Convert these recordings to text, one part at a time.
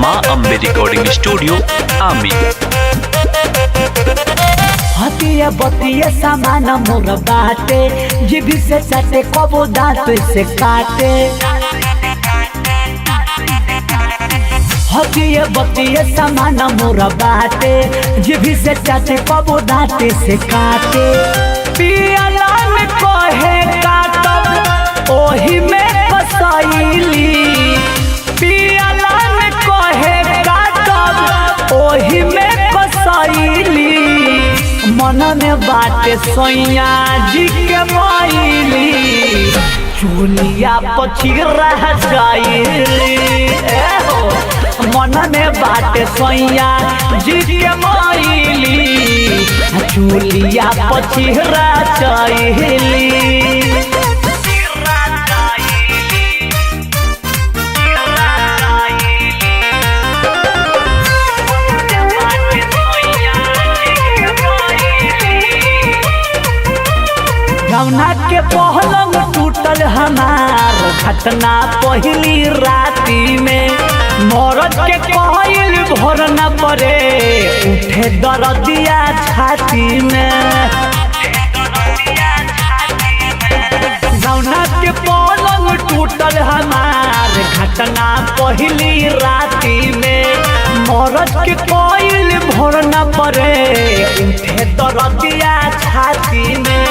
माँ Ambe recording studio आमी। हतिया बतिया सामान मोर बाटे, जीभी से चाटे कबो दांत से काटे। हतिया बतिया सामान मोर बाटे, जीभी से चाटे कबो दांत से काटे। पियला में कहे काटब ओही में फसैली, पियला में कहे काटब ओही में फसैली। मन में बाटे सैया जी के मैली, चूलिया पछी रह जाइली। मन में बाटे सैया जी के मैली, चूलिया पछी रह जाइली। गौना के पहलंग टूटल हमार घटना पहली राती में। मरद के कहल भर न पड़े, उठे दर्दिया छाती में। गौना के पलंग टूटल हमार घटना पहली राती में। मरद के कहल भर न पड़े, उठे दर्दिया छाती में।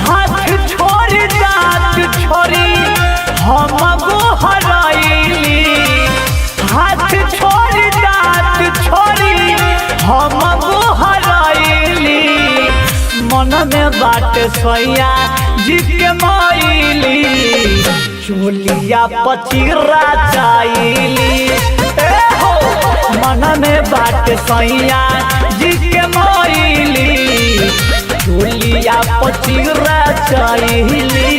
हाथ छोड़ी दांत छोड़ी हम गोहराइली, हाथ छोड़ी दांत छोड़ी हम गोहराइली। मन में बाटे सैया जी के मैली, चूलिया पचीरा चाइली। मन में बाटे सैया जी के मैली, चूलिया पचीरा चाइली।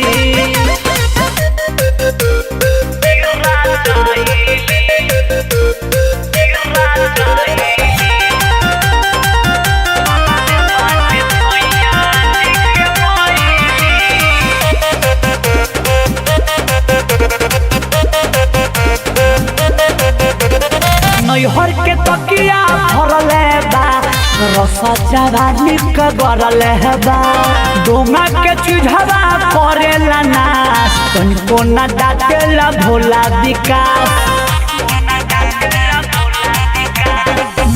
नैहर के तकिया भरले बा, रस जवानी के गरले बा। डोंगा के चूझवा करेला नाश, तनिको न डाटेला भोला विकास।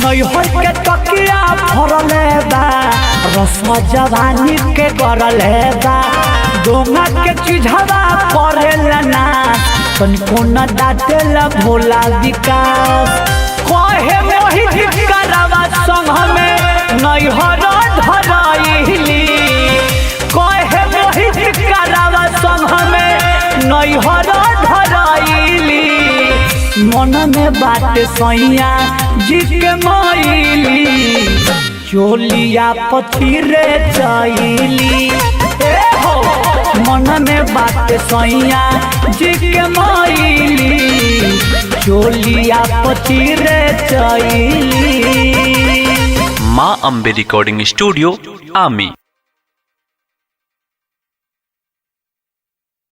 नैहर के तकिया भरले बा, रस जवानी के गरले बा। डोंगा के चूझवा करेला नाश, तनिको न डाटेला भोला विकास। कहे मोहित करवा संग में नैहर धराइली, कहे मोहित करवा संग में नैहर धराइली। मन में बाटे सैया जी के मैली, चोलिया पचीरे चाइली। मन में बाटे सैया जी के मैली, चोलिया पचीरे चाइली। माँ अम्बे रिकॉर्डिंग स्टूडियो आमी।